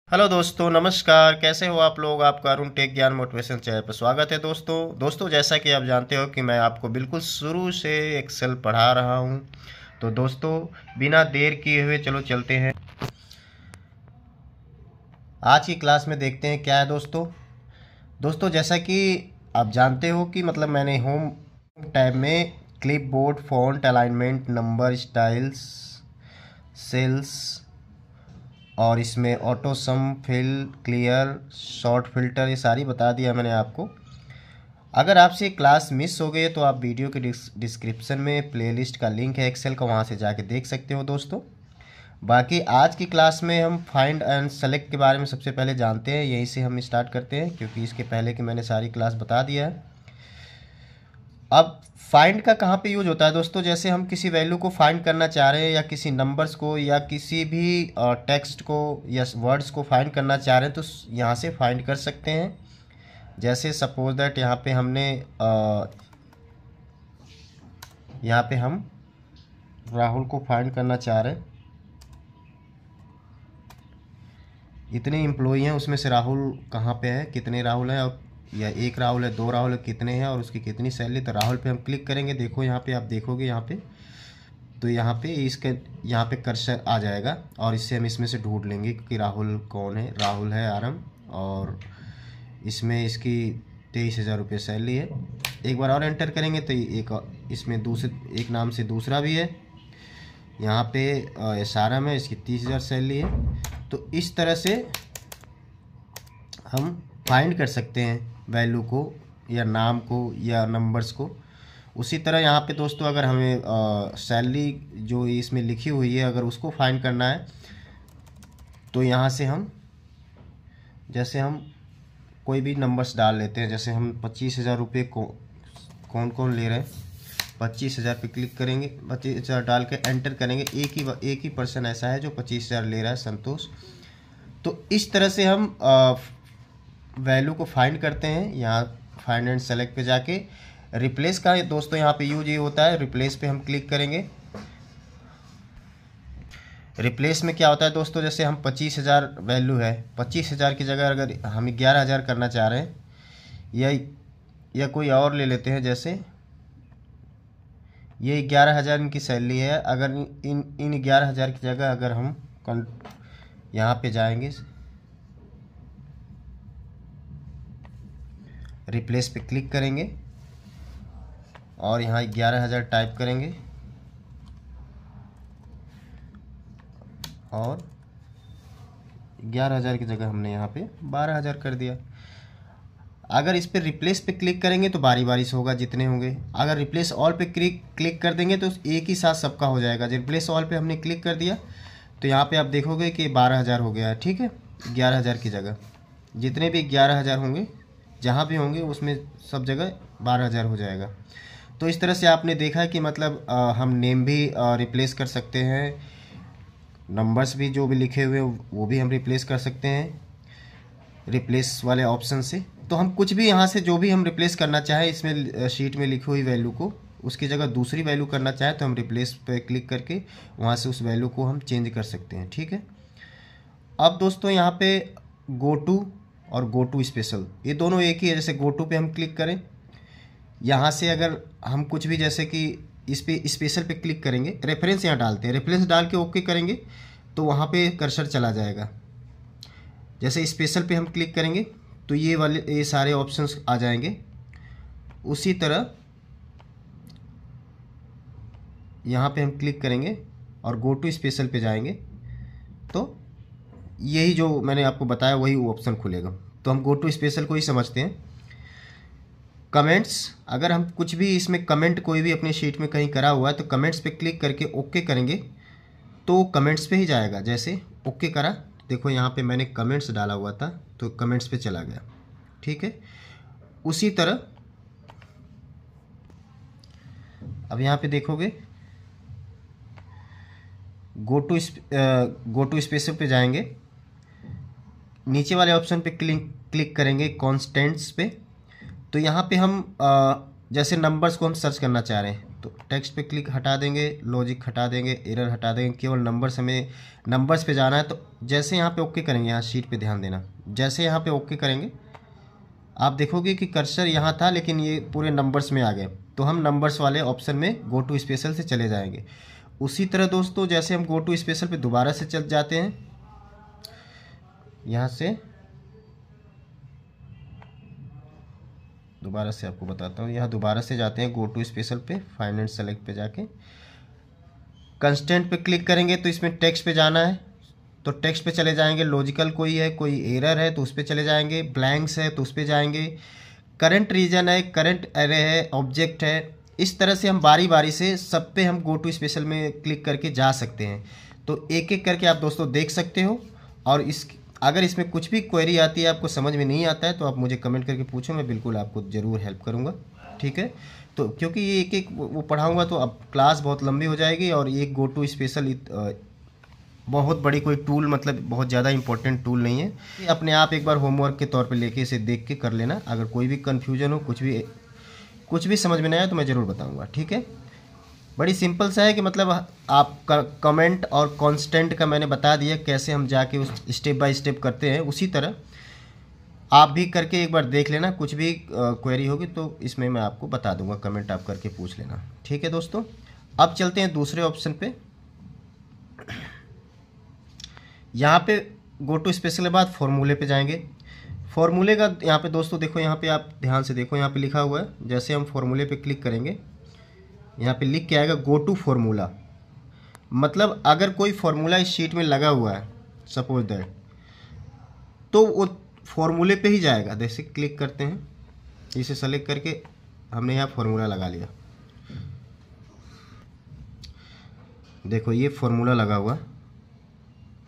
Hello दोस्तों, नमस्कार। कैसे हो आप लोग? आपका अरुण टेक ज्ञान मोटिवेशन चैनल पर स्वागत है। दोस्तों जैसा कि आप जानते हो कि मैं आपको बिल्कुल शुरू से एक्सेल पढ़ा रहा हूं। तो दोस्तों बिना देर किए हुए चलो चलते हैं आज की क्लास में। देखते हैं क्या है दोस्तों जैसा कि आप जानते हो कि मतलब मैंने होम टैब में clipboard, font, alignment, number, styles, cells और इसमें auto sum, fill, clear, sort filter, ये सारी बता दिया मैंने आपको। अगर आपसे क्लास मिस हो गई तो आप वीडियो के डिस्क्रिप्शन में प्लेलिस्ट का लिंक है एक्सेल का, वहाँ से जाके देख सकते हो दोस्तों। बाकी आज की क्लास में हम फाइंड एंड सेलेक्ट के बारे में सबसे पहले जानते हैं। यहीं से हम स्टार्ट करते हैं क्योंकि इसके पहले की मैंने सारी क्लास बता दिया है। अब फाइंड का कहाँ पे यूज होता है दोस्तों? जैसे हम किसी वैल्यू को फाइंड करना चाह रहे हैं या किसी नंबर्स को या किसी भी टेक्स्ट को या वर्ड्स को फाइंड करना चाह रहे हैं तो यहाँ से फाइंड कर सकते हैं। जैसे सपोज दैट यहाँ पे हम राहुल को फाइंड करना चाह रहे हैं। इतने एम्प्लॉई हैं, उसमें से राहुल कहाँ पे है, कितने राहुल हैं, और या एक राहुल है, दो राहुल है, कितने हैं और उसकी कितनी सैलरी। तो राहुल पे हम क्लिक करेंगे। देखो यहाँ पे आप देखोगे यहाँ पे, तो यहाँ पे इसके यहाँ पे कर्सर आ जाएगा और इससे हम इसमें से ढूंढ लेंगे कि राहुल कौन है। राहुल है आरम और इसमें इसकी 23,000 रुपये सैलरी है। एक बार और एंटर करेंगे तो एक इसमें दूसरे एक नाम से दूसरा भी है। यहाँ पे एसआरएम है, इसकी 30,000 सैलरी है। तो इस तरह से हम फाइंड कर सकते हैं वैल्यू को या नाम को या नंबर्स को। उसी तरह यहाँ पे दोस्तों अगर हमें सैलरी जो इसमें लिखी हुई है अगर उसको फाइंड करना है तो यहाँ से हम जैसे हम कोई भी नंबर्स डाल लेते हैं। जैसे हम 25,000 रुपये को कौन कौन ले रहे हैं, 25,000 पे क्लिक करेंगे, 25,000 डाल के एंटर करेंगे। एक ही पर्सन ऐसा है जो 25,000 ले रहा है, संतोष। तो इस तरह से हम वैल्यू को फाइंड करते हैं। यहाँ फाइंड एंड सेलेक्ट पे जाके रिप्लेस का दोस्तों यहाँ पे यूज ये होता है। रिप्लेस पे हम क्लिक करेंगे। रिप्लेस में क्या होता है दोस्तों, जैसे हम 25,000 वैल्यू है, 25,000 की जगह अगर हम 11,000 करना चाह रहे हैं या कोई और ले लेते हैं। जैसे ये 11,000 इनकी सैलरी है। अगर इन 11,000 की जगह अगर हम यहाँ पे जाएंगे, रिप्लेस पे क्लिक करेंगे और यहाँ 11,000 टाइप करेंगे और 11,000 की जगह हमने यहाँ पे 12,000 कर दिया। अगर इस पर रिप्लेस पे क्लिक करेंगे तो बारी बारी से होगा जितने होंगे। अगर रिप्लेस ऑल पे क्लिक कर देंगे तो एक ही साथ सबका हो जाएगा। रिप्लेस ऑल पे हमने क्लिक कर दिया तो यहाँ पे आप देखोगे कि 12,000 हो गया है। ठीक है, 11,000 की जगह जितने भी 11,000 होंगे जहाँ भी होंगे उसमें सब जगह 12,000 हो जाएगा। तो इस तरह से आपने देखा कि मतलब हम नेम भी रिप्लेस कर सकते हैं, नंबर्स भी जो भी लिखे हुए वो भी हम रिप्लेस कर सकते हैं रिप्लेस वाले ऑप्शन से। तो हम कुछ भी यहाँ से जो भी हम रिप्लेस करना चाहें इसमें शीट में लिखी हुई वैल्यू को, उसकी जगह दूसरी वैल्यू करना चाहें तो हम रिप्लेस पे क्लिक करके वहाँ से उस वैल्यू को हम चेंज कर सकते हैं। ठीक है। अब दोस्तों यहाँ पे गो टू और गो टू स्पेशल ये दोनों एक ही है। जैसे गो टू पे हम क्लिक करें, यहाँ से अगर हम कुछ भी जैसे कि इस पे स्पेशल पे क्लिक करेंगे, रेफरेंस यहाँ डालते हैं, रेफरेंस डाल के ओके करेंगे तो वहाँ पे कर्सर चला जाएगा। जैसे स्पेशल पे हम क्लिक करेंगे तो ये सारे ऑप्शंस आ जाएंगे। उसी तरह यहाँ पे हम क्लिक करेंगे और गो टू स्पेशल पे जाएंगे तो यही जो मैंने आपको बताया वही ऑप्शन खुलेगा। तो हम गो टू स्पेशल को ही समझते हैं। कमेंट्स, अगर हम कुछ भी इसमें कमेंट कोई भी अपनी शीट में कहीं करा हुआ है तो कमेंट्स पे क्लिक करके ओके करेंगे तो कमेंट्स पे ही जाएगा। जैसे ओके करा, देखो यहाँ पे मैंने कमेंट्स डाला हुआ था तो कमेंट्स पे चला गया। ठीक है। उसी तरह अब यहाँ पे देखोगे गो टू स्पेशल पे जाएंगे, नीचे वाले ऑप्शन पे क्लिक करेंगे कॉन्स्टेंट्स पे। तो यहाँ पे हम जैसे नंबर्स को हम सर्च करना चाह रहे हैं तो टेक्स्ट पे क्लिक हटा देंगे, लॉजिक हटा देंगे, एरर हटा देंगे, केवल नंबर्स, हमें नंबर्स पे जाना है। तो जैसे यहाँ पे ओके करेंगे, यहाँ शीट पे ध्यान देना, जैसे यहाँ पे ओके करेंगे आप देखोगे कि कर्सर यहाँ था लेकिन ये पूरे नंबर्स में आ गए। तो हम नंबर्स वाले ऑप्शन में गो टू स्पेशल से चले जाएंगे। उसी तरह दोस्तों जैसे हम गो टू स्पेशल पे दोबारा से चल जाते हैं, यहाँ से दोबारा से आपको बताता हूँ, यहाँ दोबारा से जाते हैं गो टू स्पेशल पे, फाइंड एंड सेलेक्ट पे जाके कंस्टेंट पे क्लिक करेंगे तो इसमें टेक्स्ट पे जाना है, तो टेक्स्ट पे चले जाएंगे। लॉजिकल कोई है, कोई एरर है तो उस पर चले जाएंगे, ब्लैंक्स है तो उस पर जाएंगे, करंट रीजन है, करंट एरे है, ऑब्जेक्ट है। इस तरह से हम बारी बारी से सब पे हम गो टू स्पेशल में क्लिक करके जा सकते हैं। तो एक एक करके आप दोस्तों देख सकते हो। और अगर इसमें कुछ भी क्वेरी आती है, आपको समझ में नहीं आता है, तो आप मुझे कमेंट करके पूछो, मैं बिल्कुल आपको ज़रूर हेल्प करूँगा। ठीक है, तो क्योंकि ये एक एक वो पढ़ाऊँगा तो अब क्लास बहुत लंबी हो जाएगी। और ये गो टू स्पेशल बहुत बड़ी कोई टूल, मतलब बहुत ज़्यादा इंपॉर्टेंट टूल नहीं है। ये अपने आप एक बार होमवर्क के तौर पे लेके इसे देख के कर लेना। अगर कोई भी कन्फ्यूजन हो, कुछ भी समझ में नहीं आया तो मैं ज़रूर बताऊँगा। ठीक है, बड़ी सिंपल सा है कि मतलब आपका कमेंट और कांस्टेंट का मैंने बता दिया कैसे हम जाके उस स्टेप बाय स्टेप करते हैं। उसी तरह आप भी करके एक बार देख लेना। कुछ भी क्वेरी होगी तो इसमें मैं आपको बता दूंगा, कमेंट आप करके पूछ लेना। ठीक है दोस्तों, अब चलते हैं दूसरे ऑप्शन पे। यहाँ पे गो टू स्पेशल के बाद फॉर्मूले पे जाएंगे। फॉर्मूले का यहाँ पे दोस्तों देखो, यहाँ पे आप ध्यान से देखो, यहाँ पे लिखा हुआ है, जैसे हम फॉर्मूले पे क्लिक करेंगे यहाँ पे लिख के आएगा गो टू फॉर्मूला। मतलब अगर कोई फॉर्मूला इस शीट में लगा हुआ है सपोज दैट, तो वो फॉर्मूले पे ही जाएगा। जैसे क्लिक करते हैं, इसे सेलेक्ट करके हमने यहाँ फॉर्मूला लगा लिया। देखो ये फॉर्मूला लगा हुआ,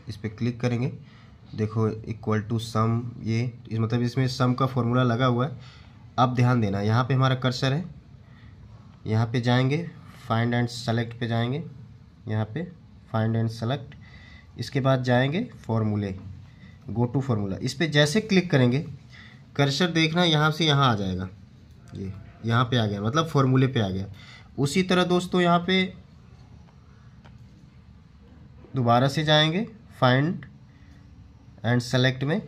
इस पर क्लिक करेंगे, देखो इक्वल टू सम, ये मतलब इसमें सम का फॉर्मूला लगा हुआ है। अब ध्यान देना, यहाँ पे हमारा कर्सर है, यहाँ पे जाएंगे, फाइंड एंड सेलेक्ट पे जाएंगे, यहाँ पे फाइंड एंड सेलेक्ट, इसके बाद जाएंगे फॉर्मूले, गो टू फॉर्मूला। इस पर जैसे क्लिक करेंगे कर्सर देखना यहाँ से यहाँ आ जाएगा, ये यहाँ पे आ गया, मतलब फॉर्मूले पे आ गया। उसी तरह दोस्तों यहाँ पे दोबारा से जाएंगे फाइंड एंड सेलेक्ट में,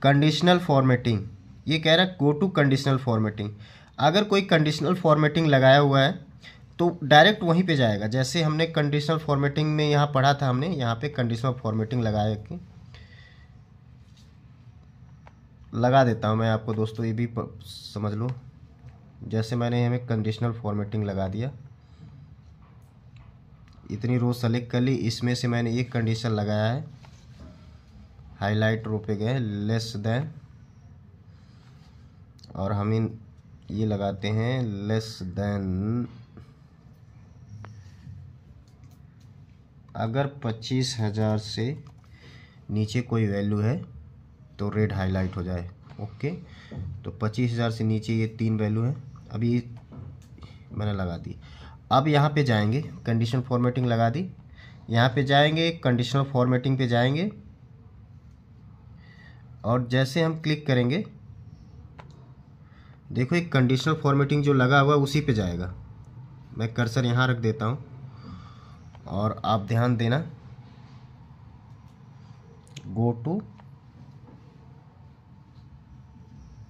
कंडीशनल फॉर्मेटिंग, ये कह रहा है गो टू कंडीशनल फॉर्मेटिंग। अगर कोई कंडीशनल फॉर्मेटिंग लगाया हुआ है तो डायरेक्ट वहीं पे जाएगा। जैसे हमने कंडीशनल फॉर्मेटिंग में यहाँ पढ़ा था, हमने यहाँ पे कंडीशनल फॉर्मेटिंग लगा देता हूँ मैं आपको दोस्तों, ये भी समझ लो। जैसे मैंने हमें कंडीशनल फॉर्मेटिंग लगा दिया, इतनी रो सेलेक्ट कर ली, इसमें से मैंने एक कंडीशन लगाया है, हाईलाइट रो पे गए, लेस देन, और हम ये लगाते हैं लेस देन, अगर 25,000 से नीचे कोई वैल्यू है तो रेड हाईलाइट हो जाए। ओके, तो 25,000 से नीचे ये 3 वैल्यू है, अभी मैंने लगा दी। अब यहाँ पे जाएंगे, कंडीशन फॉर्मेटिंग लगा दी, यहाँ पे जाएंगे, कंडीशनल फॉर्मेटिंग पे जाएंगे, और जैसे हम क्लिक करेंगे देखो एक कंडीशनल फॉर्मेटिंग जो लगा हुआ उसी पे जाएगा। मैं कर्सर यहाँ रख देता हूँ और आप ध्यान देना, गो टू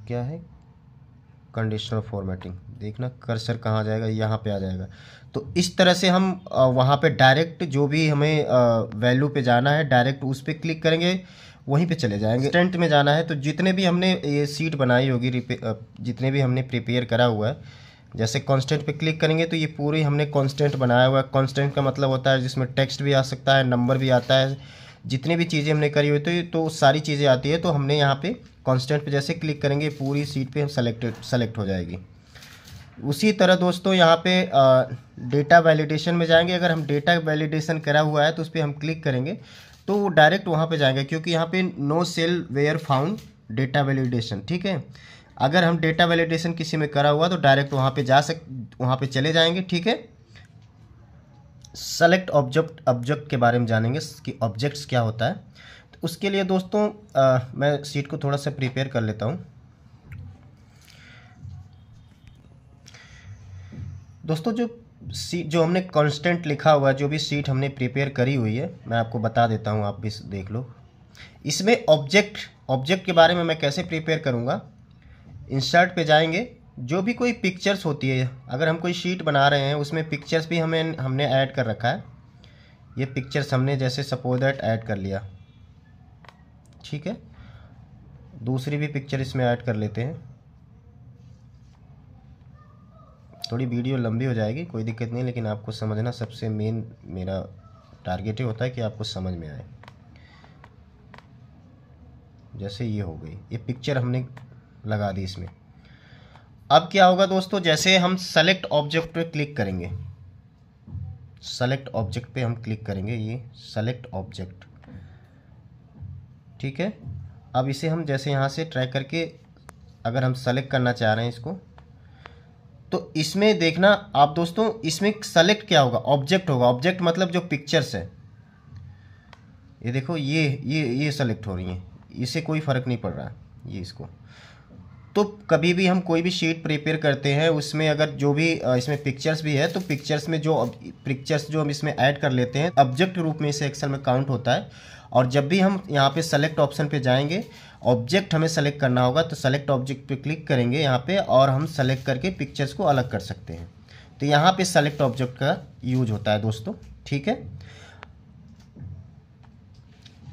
क्या है कंडीशनल फॉर्मेटिंग, देखना कर्सर कहाँ जाएगा, यहाँ पे आ जाएगा। तो इस तरह से हम वहाँ पे डायरेक्ट जो भी हमें वैल्यू पे जाना है डायरेक्ट उस पर क्लिक करेंगे, वहीं पे चले जाएंगे। कंस्टेंट में जाना है तो जितने भी हमने ये सीट बनाई होगी, जितने भी हमने प्रिपेयर करा हुआ है, जैसे कांस्टेंट पे क्लिक करेंगे तो ये पूरी हमने कांस्टेंट बनाया हुआ है। कांस्टेंट का मतलब होता है जिसमें टेक्स्ट भी आ सकता है, नंबर भी आता है, जितनी भी चीज़ें हमने करी हुई तो सारी चीज़ें आती है। तो हमने यहाँ पे कांस्टेंट पे जैसे क्लिक करेंगे पूरी सीट पे हम सेलेक्ट हो जाएगी। उसी तरह दोस्तों यहाँ पे डेटा वैलिडेशन में जाएंगे। अगर हम डेटा वैलिडेशन करा हुआ है तो उस पर हम क्लिक करेंगे तो वो डायरेक्ट वहाँ पे जाएंगे, क्योंकि यहाँ पे no cell were found data validation. ठीक है, अगर हम डेटा वैलिडेशन किसी में करा हुआ तो डायरेक्ट वहाँ पे वहाँ पे चले जाएंगे। ठीक है, सेलेक्ट ऑब्जेक्ट के बारे में जानेंगे कि ऑब्जेक्ट्स क्या होता है। तो उसके लिए दोस्तों मैं सीट को थोड़ा सा प्रिपेयर कर लेता हूँ। दोस्तों जो हमने कांस्टेंट लिखा हुआ है, जो भी सीट हमने प्रिपेयर करी हुई है, मैं आपको बता देता हूँ, आप भी देख लो। इसमें ऑब्जेक्ट के बारे में मैं कैसे प्रिपेयर करूँगा, इंसर्ट पे जाएंगे, जो भी कोई पिक्चर्स होती है, अगर हम कोई शीट बना रहे हैं उसमें पिक्चर्स भी हमने ऐड कर रखा है। ये पिक्चर्स हमने जैसे सपोज दैट ऐड कर लिया, ठीक है। दूसरी भी पिक्चर इसमें ऐड कर लेते हैं। थोड़ी वीडियो लंबी हो जाएगी, कोई दिक्कत नहीं, लेकिन आपको समझना सबसे मेन मेरा टारगेट ही होता है कि आपको समझ में आए। जैसे ये हो गई, ये पिक्चर हमने लगा दी इसमें। अब क्या होगा दोस्तों, जैसे हम सेलेक्ट ऑब्जेक्ट पे क्लिक करेंगे, सेलेक्ट ऑब्जेक्ट पे हम क्लिक करेंगे, ये सेलेक्ट ऑब्जेक्ट, ठीक है। अब इसे हम जैसे यहाँ से ट्रैक करके अगर हम सेलेक्ट करना चाह रहे हैं इसको, तो इसमें देखना आप दोस्तों, इसमें सेलेक्ट क्या होगा, ऑब्जेक्ट होगा। ऑब्जेक्ट मतलब जो पिक्चर्स है, ये देखो ये सेलेक्ट हो रही हैं, इससे कोई फ़र्क नहीं पड़ रहा है ये इसको। तो कभी भी हम कोई भी शीट प्रिपेयर करते हैं, उसमें अगर जो भी इसमें पिक्चर्स भी है, तो पिक्चर्स में जो पिक्चर्स जो हम इसमें ऐड कर लेते हैं, ऑब्जेक्ट रूप में इसे एक्सेल में काउंट होता है। और जब भी हम यहाँ पे सेलेक्ट ऑप्शन पे जाएंगे, ऑब्जेक्ट हमें सेलेक्ट करना होगा, तो सेलेक्ट ऑब्जेक्ट पे क्लिक करेंगे यहाँ पे, और हम सेलेक्ट करके पिक्चर्स को अलग कर सकते हैं। तो यहाँ पे सेलेक्ट ऑब्जेक्ट का यूज होता है दोस्तों, ठीक है।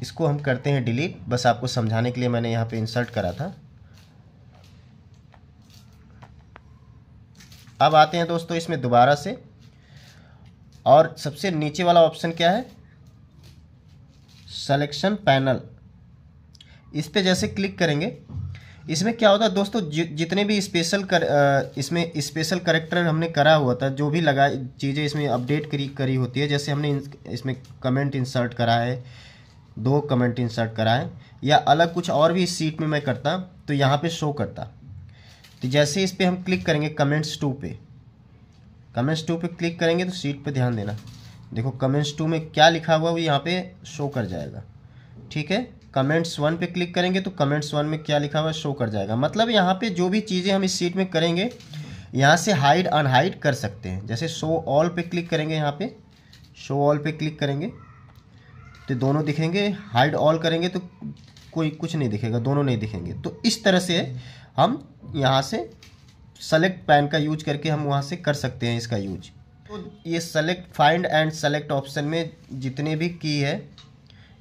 इसको हम करते हैं डिलीट, बस आपको समझाने के लिए मैंने यहाँ पे इंसर्ट करा था। अब आते हैं दोस्तों इसमें दोबारा से, और सबसे नीचे वाला ऑप्शन क्या है, सिलेक्शन पैनल। इस पे जैसे क्लिक करेंगे, इसमें क्या होता है दोस्तों, जितने भी इसमें स्पेशल कैरेक्टर हमने करा हुआ था, जो भी लगा चीज़ें इसमें अपडेट करी होती है, जैसे हमने इसमें कमेंट इंसर्ट करा है, 2 कमेंट इंसर्ट करा है, या अलग कुछ और भी इस सीट में मैं करता तो यहाँ पे शो करता। तो जैसे इस पर हम क्लिक करेंगे कमेंट्स 2 पे, कमेंट्स 2 पे क्लिक करेंगे, तो सीट पे ध्यान देना, देखो कमेंट्स 2 में क्या लिखा हुआ है वो यहाँ पे शो कर जाएगा, ठीक है। कमेंट्स 1 पे क्लिक करेंगे तो कमेंट्स 1 में क्या लिखा हुआ है शो कर जाएगा। मतलब यहाँ पे जो भी चीज़ें हम इस सीट में करेंगे, यहाँ से हाइड अनहाइड कर सकते हैं। जैसे शो ऑल पे क्लिक करेंगे, यहाँ पे शो ऑल पे क्लिक करेंगे तो दोनों दिखेंगे, हाइड ऑल करेंगे तो कोई कुछ नहीं दिखेगा, दोनों नहीं दिखेंगे। तो इस तरह से हम यहाँ से सेलेक्ट पैन का यूज करके हम वहाँ से कर सकते हैं इसका यूज। तो ये select, find and select option में जितने भी की है,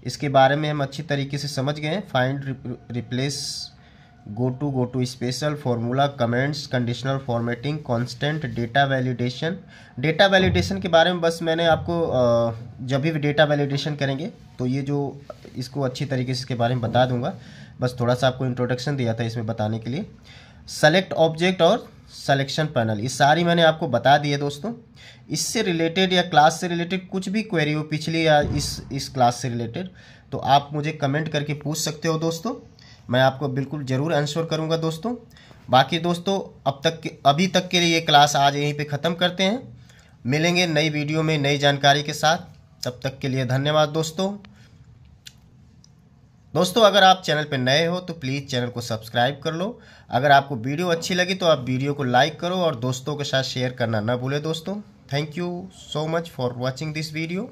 इसके बारे में हम अच्छी तरीके से समझ गए हैं। Find, replace, go to special, formula, comments, conditional formatting, constant, data validation. Data validation के बारे में बस मैंने आपको जब भी डेटा वैलिडेशन करेंगे तो ये जो इसको अच्छी तरीके से इसके बारे में बता दूंगा, बस थोड़ा सा आपको इंट्रोडक्शन दिया था इसमें बताने के लिए। सेलेक्ट ऑब्जेक्ट और सिलेक्शन पैनल, ये सारी मैंने आपको बता दी है दोस्तों। इससे रिलेटेड या क्लास से रिलेटेड कुछ भी क्वेरी हो, पिछली या इस क्लास से रिलेटेड, तो आप मुझे कमेंट करके पूछ सकते हो दोस्तों, मैं आपको बिल्कुल ज़रूर आंसर करूंगा दोस्तों। बाकी दोस्तों अभी तक के लिए ये क्लास आज यहीं पे ख़त्म करते हैं, मिलेंगे नई वीडियो में नई जानकारी के साथ। तब तक के लिए धन्यवाद दोस्तों। अगर आप चैनल पर नए हो तो प्लीज़ चैनल को सब्सक्राइब कर लो। अगर आपको वीडियो अच्छी लगी तो आप वीडियो को लाइक करो और दोस्तों के साथ शेयर करना ना भूलें दोस्तों। Thank you so much for watching this video.